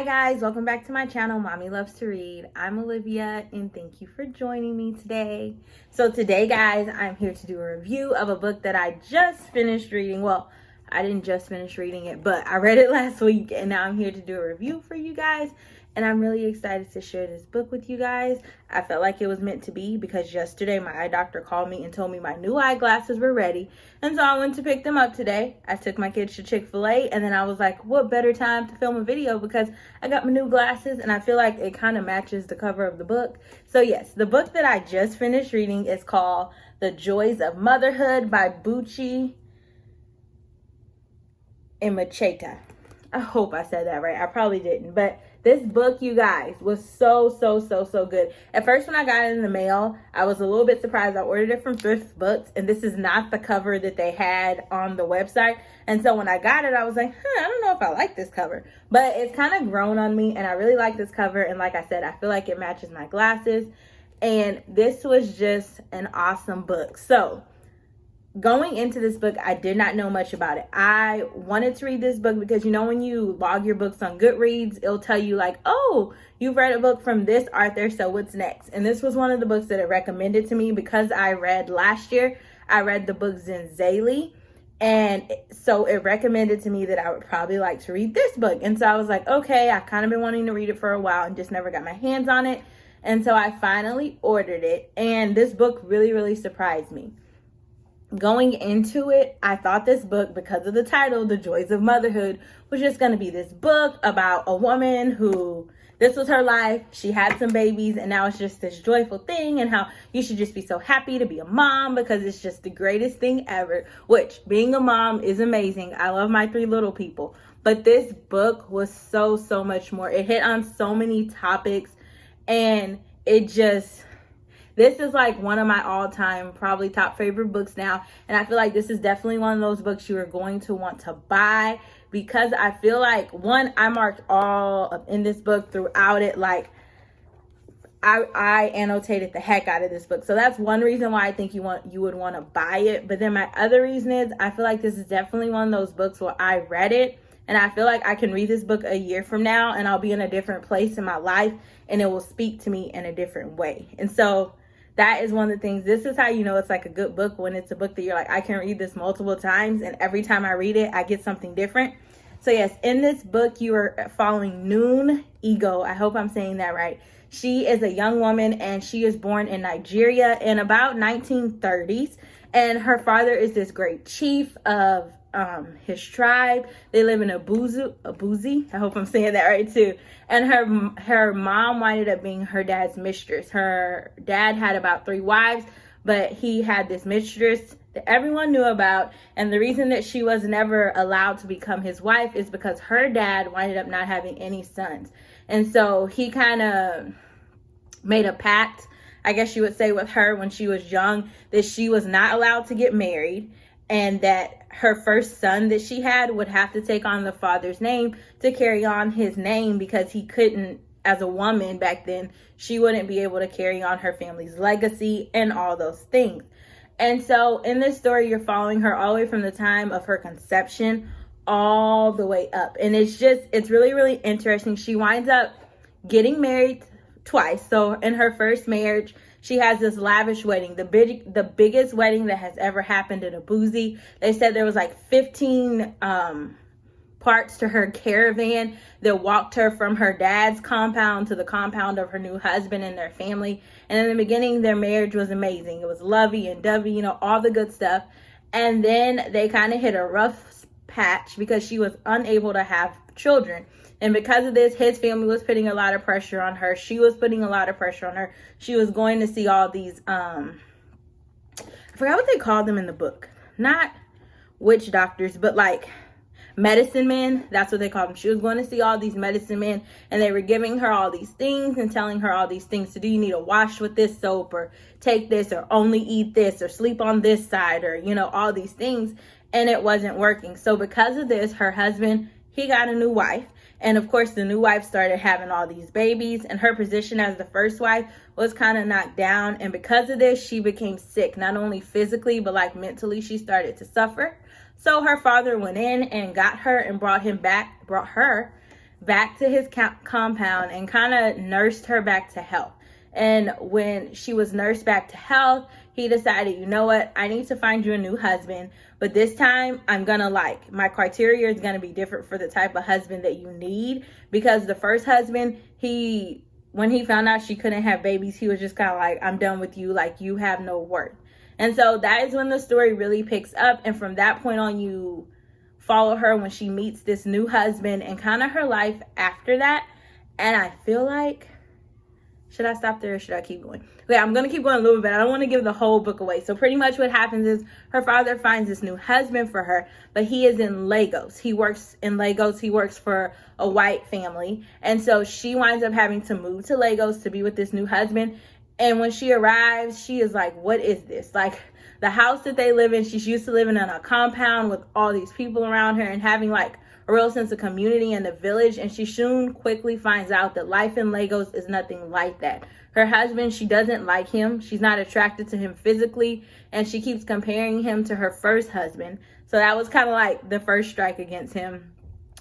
Hi guys, welcome back to my channel, Mommy Loves to Read. I'm Olivia and thank you for joining me today. So today guys, I'm here to do a review of a book that I just finished reading. Well, I didn't just finish reading it, but I read it last week and now I'm here to do a review for you guys. And I'm really excited to share this book with you guys. I felt like it was meant to be because yesterday my eye doctor called me and told me my new eyeglasses were ready. And so I went to pick them up today. I took my kids to Chick-fil-A and then I was like, what better time to film a video because I got my new glasses and I feel like it kind of matches the cover of the book. So yes, the book that I just finished reading is called The Joys of Motherhood by Buchi Emecheta. I hope I said that right. I probably didn't, but this book, you guys, was so good. At first, when I got it in the mail, I was a little bit surprised. I ordered it from Thrift Books, and this is not the cover that they had on the website. And so when I got it, I was like, I don't know if I like this cover. But it's kind of grown on me, and I really like this cover. And like I said, I feel like it matches my glasses. And this was just an awesome book. So going into this book, I did not know much about it. I wanted to read this book because, you know, when you log your books on Goodreads, it'll tell you like, oh, you've read a book from this author, so what's next? And this was one of the books that it recommended to me because I read last year. I read the book Zenzali, and so it recommended to me that I would probably like to read this book. And so I was like, okay, I've kind of been wanting to read it for a while and just never got my hands on it. And so I finally ordered it, and this book really surprised me. Going into it, I thought this book, because of the title, The Joys of Motherhood, was just going to be this book about a woman who, this was her life, she had some babies, and now it's just this joyful thing, and how you should just be so happy to be a mom because it's just the greatest thing ever, which being a mom is amazing. I love my 3 little people. But this book was so much more. It hit on so many topics, and it just... this is like one of my all-time probably top favorite books now. And I feel like this is definitely one of those books you are going to want to buy because I feel like, one, I marked all up in this book throughout it. Like I annotated the heck out of this book. So that's one reason why I think you would want to buy it. But then my other reason is I feel like this is definitely one of those books where I read it and I feel like I can read this book a year from now and I'll be in a different place in my life and it will speak to me in a different way. And so that is one of the things. This is how you know it's like a good book, when it's a book that you're like, I can read this multiple times and every time I read it, I get something different. So yes, in this book, you are following Noon Ego. I hope I'm saying that right. She is a young woman and she is born in Nigeria in about 1930s. And her father is this great chief of his tribe. They live in Abuzi. I hope I'm saying that right too. And her mom winded up being her dad's mistress. Her dad had about 3 wives, but he had this mistress that everyone knew about. And the reason that she was never allowed to become his wife is because her dad winded up not having any sons. And so he kind of made a pact, I guess you would say, with her when she was young, that she was not allowed to get married, and that her first son that she had would have to take on the father's name to carry on his name, because he couldn't, as a woman back then, she wouldn't be able to carry on her family's legacy and all those things. And so in this story, you're following her all the way from the time of her conception all the way up. And it's really interesting. She winds up getting married twice. So in her first marriage, she has this lavish wedding, the biggest wedding that has ever happened in Abuzi. They said there was like 15 parts to her caravan that walked her from her dad's compound to the compound of her new husband and their family. And in the beginning, their marriage was amazing. It was lovey and dovey, you know, all the good stuff. And then they kind of hit a rough patch because she was unable to have children. And because of this, his family was putting a lot of pressure on her. She was putting a lot of pressure on her. She was going to see all these, I forgot what they called them in the book. Not witch doctors, but like medicine men. That's what they called them. She was going to see all these medicine men, and they were giving her all these things and telling her all these things to do. You need to wash with this soap, or take this, or only eat this, or sleep on this side, or, you know, all these things. And it wasn't working. So because of this, her husband, he got a new wife. And of course, the new wife started having all these babies, and her position as the first wife was kind of knocked down. And because of this, she became sick, not only physically, but like mentally, she started to suffer. So her father went in and got her and brought her back to his compound and kind of nursed her back to health. And when she was nursed back to health, he decided, you know what, I need to find you a new husband. But this time I'm gonna my criteria is gonna be different for the type of husband that you need. Because the first husband, when he found out she couldn't have babies, he was just kind of like, I'm done with you. Like, you have no worth. And so that is when the story really picks up. And from that point on, you follow her when she meets this new husband and kind of her life after that. And I feel like, should I stop there or should I keep going? Okay, I'm going to keep going a little bit. I don't want to give the whole book away. So pretty much what happens is her father finds this new husband for her, but he is in Lagos. He works in Lagos. He works for a white family. And so she winds up having to move to Lagos to be with this new husband. And when she arrives, she is like, what is this? Like, the house that they live in, she's used to living in a compound with all these people around her and having like a real sense of community in the village. And she soon quickly finds out that life in Lagos is nothing like that. Her husband, she doesn't like him. She's not attracted to him physically. And she keeps comparing him to her first husband. So that was kind of like the first strike against him.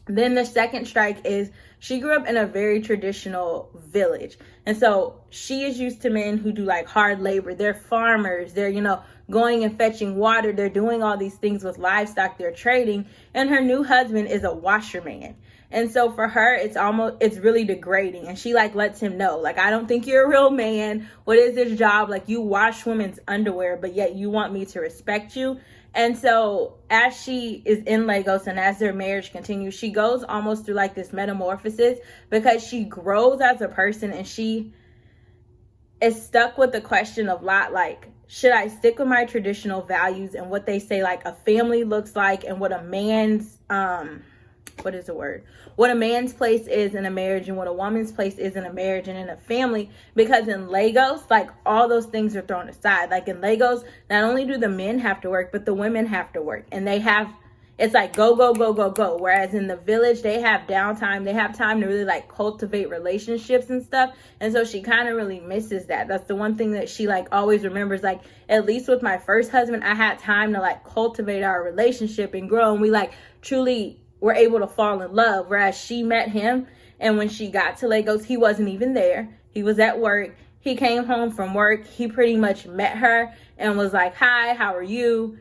Then the second strike is she grew up in a very traditional village. And so she is used to men who do like hard labor. They're farmers. They're, going and fetching water. They're doing all these things with livestock. They're trading. And her new husband is a washerman. And so for her, it's really degrading. And she like lets him know, like, I don't think you're a real man. What is this job? Like, you wash women's underwear, but yet you want me to respect you. And so as she is in Lagos and as their marriage continues, she goes almost through like this metamorphosis because she grows as a person and she is stuck with the question of like, should I stick with my traditional values and what they say like a family looks like and what a man's, what a man's place is in a marriage and what a woman's place is in a marriage and in a family. Because in Lagos, like all those things are thrown aside. Like in Lagos, not only do the men have to work, but the women have to work. And it's like go, go, go, go, go. Whereas in the village, they have downtime. They have time to really like cultivate relationships and stuff. And so she kind of really misses that. That's the one thing that she like always remembers. Like, at least with my first husband, I had time to like cultivate our relationship and grow. And we like truly were able to fall in love. Whereas she met him. And when she got to Lagos, he wasn't even there. He was at work. He came home from work. He pretty much met her and was like, hi, how are you?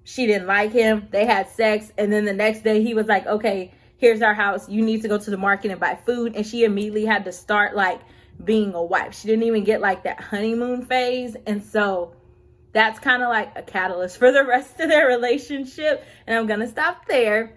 She didn't like him. They had sex. And then the next day he was like, okay, here's our house. You need to go to the market and buy food. And she immediately had to start like being a wife. She didn't even get like that honeymoon phase. And so that's kind of like a catalyst for the rest of their relationship. And I'm going to stop there.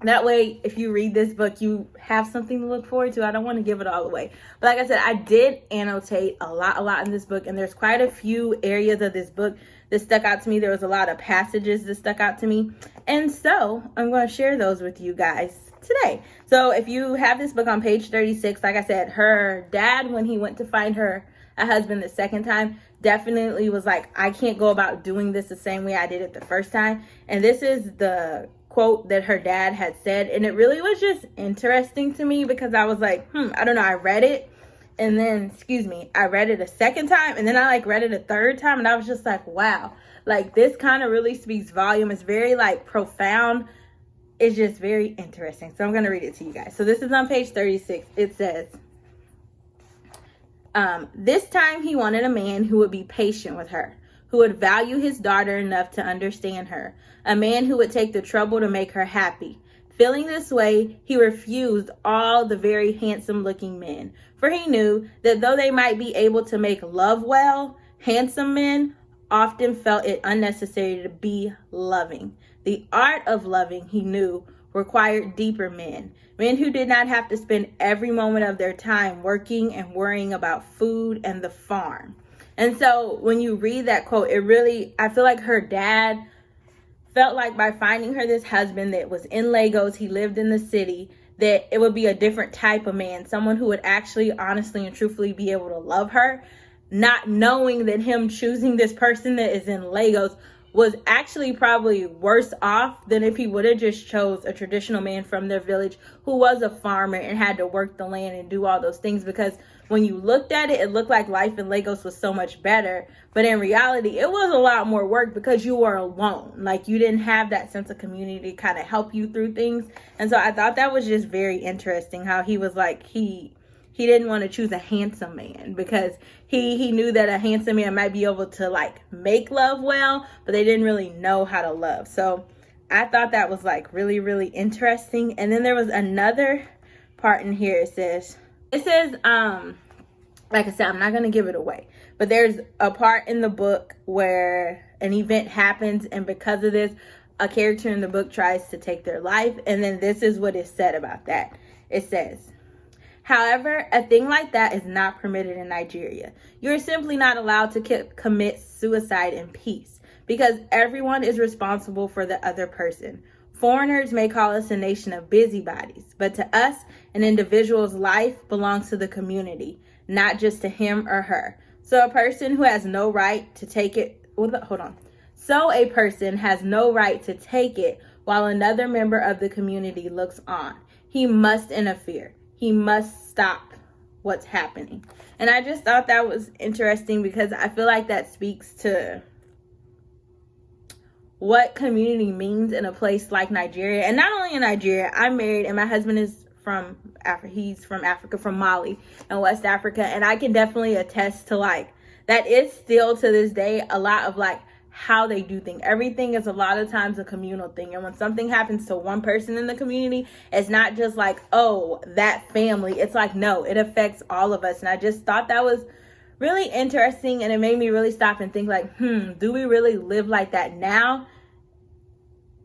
That way, if you read this book, you have something to look forward to. I don't want to give it all away. But like I said, I did annotate a lot in this book. And there's quite a few areas of this book that stuck out to me. There was a lot of passages that stuck out to me. And so I'm going to share those with you guys today. So if you have this book on page 36, like I said, her dad, when he went to find her a husband the second time, definitely was like, I can't go about doing this the same way I did it the first time. And this is the quote that her dad had said. And it really was just interesting to me because I was like, I don't know. I read it. And then, I read it a second time and then I like read it a third time and I was just like, wow, like this kind of really speaks volume. It's very like profound. It's just very interesting. So I'm going to read it to you guys. So this is on page 36. It says, this time he wanted a man who would be patient with her, who would value his daughter enough to understand her, a man who would take the trouble to make her happy. Feeling this way, he refused all the very handsome-looking men, for he knew that though they might be able to make love well, handsome men often felt it unnecessary to be loving. The art of loving, he knew, required deeper men who did not have to spend every moment of their time working and worrying about food and the farm. And so when you read that quote, I feel like her dad felt like by finding her this husband that was in Lagos, he lived in the city, that it would be a different type of man, someone who would actually honestly and truthfully be able to love her, not knowing that him choosing this person that is in Lagos was actually probably worse off than if he would have just chose a traditional man from their village who was a farmer and had to work the land and do all those things. Because when you looked at it, it looked like life in Lagos was so much better. But in reality, it was a lot more work because you were alone. Like, you didn't have that sense of community to kind of help you through things. And so I thought that was just very interesting how he was like, he didn't want to choose a handsome man because he knew that a handsome man might be able to like make love well, but they didn't really know how to love. So I thought that was like really, really interesting. And then there was another part in here. It says, like I said, I'm not going to give it away, but there's a part in the book where an event happens, and because of this, a character in the book tries to take their life. And then this is what is said about that. It says, however, a thing like that is not permitted in Nigeria. You're simply not allowed to commit suicide in peace because everyone is responsible for the other person. Foreigners may call us a nation of busybodies, but to us, an individual's life belongs to the community, not just to him or her. So a person has no right to take it while another member of the community looks on. He must interfere. He must stop what's happening. And I just thought that was interesting because I feel like that speaks to what community means in a place like Nigeria. And not only in Nigeria, I'm married and my husband is from Africa. He's from Africa, from Mali and West Africa. And I can definitely attest to like, that is still to this day a lot of like how they do things. Everything is a lot of times a communal thing. And when something happens to one person in the community, it's not just like, oh, that family. It's like, no, it affects all of us. And I just thought that was really interesting. And it made me really stop and think like, do we really live like that now?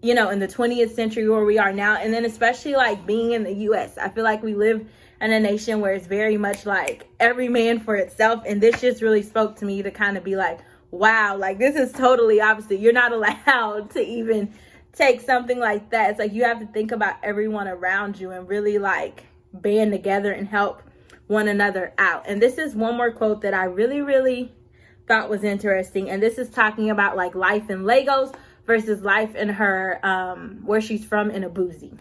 You know, in the 20th century where we are now. And then especially like being in the US, I feel like we live in a nation where it's very much like every man for itself. And this just really spoke to me to kind of be like, wow, like this is totally opposite. You're not allowed to even take something like that. It's like you have to think about everyone around you and really like band together and help one another out. And this is one more quote that I really, really thought was interesting. And this is talking about like life in Lagos versus life in her, where she's from in Abuzi.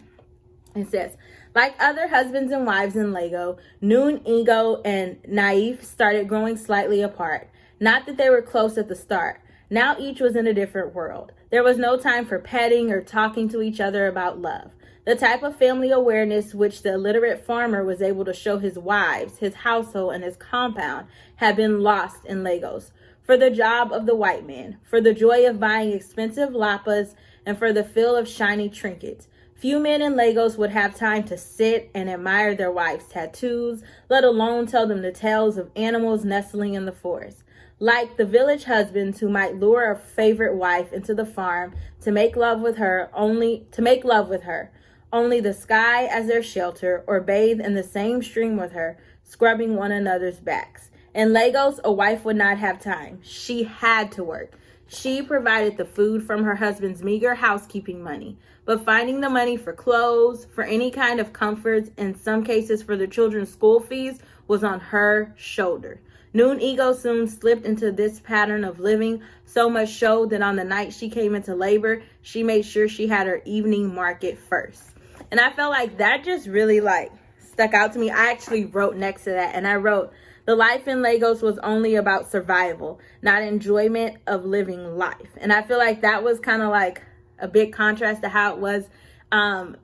It says, like other husbands and wives in Lagos, Noon, Ego, and Naif started growing slightly apart. Not that they were close at the start. Now each was in a different world. There was no time for petting or talking to each other about love. The type of family awareness which the illiterate farmer was able to show his wives, his household, and his compound had been lost in Lagos. For the job of the white man, for the joy of buying expensive lapas, and for the feel of shiny trinkets. Few men in Lagos would have time to sit and admire their wives' tattoos, let alone tell them the tales of animals nestling in the forest. Like the village husbands who might lure a favorite wife into the farm to make love with her, only the sky as their shelter, or bathe in the same stream with her, scrubbing one another's backs. In Lagos, a wife would not have time. She had to work. She provided the food from her husband's meager housekeeping money, but finding the money for clothes, for any kind of comforts, in some cases for the children's school fees, was on her shoulder. Noon Ego soon slipped into this pattern of living, so much so that on the night she came into labor, she made sure she had her evening market first. And I felt like that just really like stuck out to me. I actually wrote next to that, and I wrote, the life in Lagos was only about survival, not enjoyment of living life. And I feel like that was kind of like a big contrast to how it was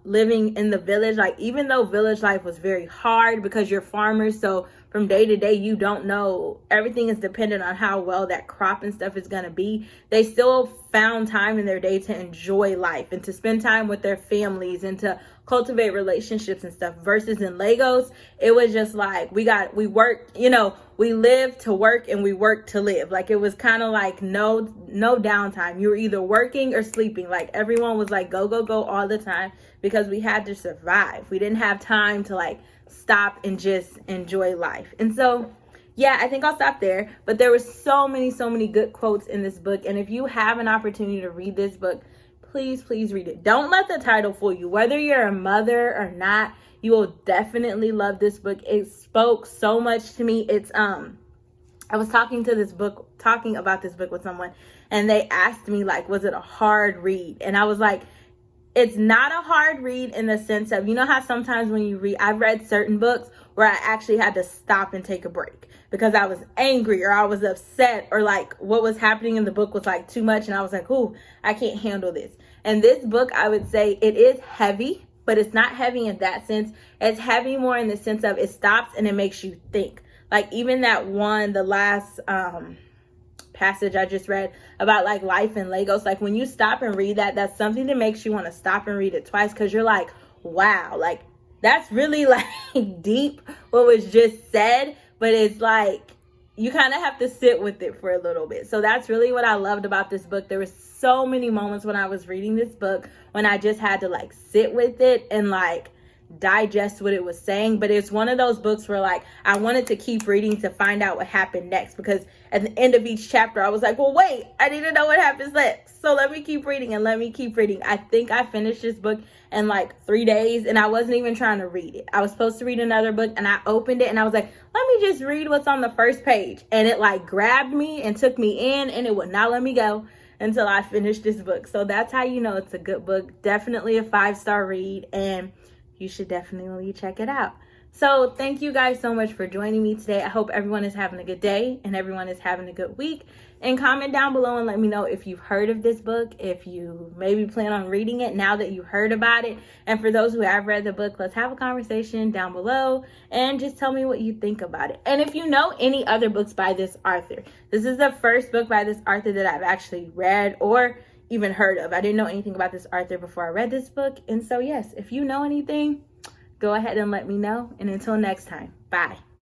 living in the village. Like, even though village life was very hard because you're farmers, so from day to day, you don't know, everything is dependent on how well that crop and stuff is going to be. They still found time in their day to enjoy life and to spend time with their families and to cultivate relationships and stuff. Versus in Lagos, it was just like, we work, we live to work and we work to live. Like, it was kind of like no downtime. You were either working or sleeping. Like, everyone was like, go, go, go all the time because we had to survive. We didn't have time to like stop and just enjoy life. And so, yeah, I think I'll stop there. But there were so many good quotes in this book. And if you have an opportunity to read this book, please read it. Don't let the title fool you. Whether you're a mother or not, you will definitely love this book. It spoke so much to me. It's I was talking about this book with someone, and they asked me, like, was it a hard read? And I was like, it's not a hard read in the sense of, you know how sometimes when you read, I've read certain books where I actually had to stop and take a break because I was angry or I was upset, or like what was happening in the book was like too much, and I was like, ooh, I can't handle this. And this book, I would say it is heavy, but it's not heavy in that sense. It's heavy more in the sense of it stops and it makes you think. Like even that one, the last passage I just read about like life and Legos, like when you stop and read that, that's something that makes you want to stop and read it twice, because you're like, wow, like that's really like deep what was just said, but it's like you kind of have to sit with it for a little bit. So that's really what I loved about this book. There were so many moments when I was reading this book when I just had to like sit with it and like digest what it was saying. But it's one of those books where like I wanted to keep reading to find out what happened next, because at the end of each chapter I was like, well, wait, I need to know what happens next, so let me keep reading and let me keep reading. I think I finished this book in like 3 days, and I wasn't even trying to read it. I was supposed to read another book, and I opened it and I was like, let me just read what's on the first page, and it like grabbed me and took me in, and it would not let me go until I finished this book. So that's how you know it's a good book. Definitely a 5-star read, and you should definitely check it out. So thank you guys so much for joining me today. I hope everyone is having a good day and everyone is having a good week. And comment down below and let me know if you've heard of this book, if you maybe plan on reading it now that you heard about it. And for those who have read the book, let's have a conversation down below and just tell me what you think about it. And if you know any other books by this author, this is the first book by this author that I've actually read or even heard of. I didn't know anything about this author before I read this book. And so yes, if you know anything, go ahead and let me know. And until next time, bye.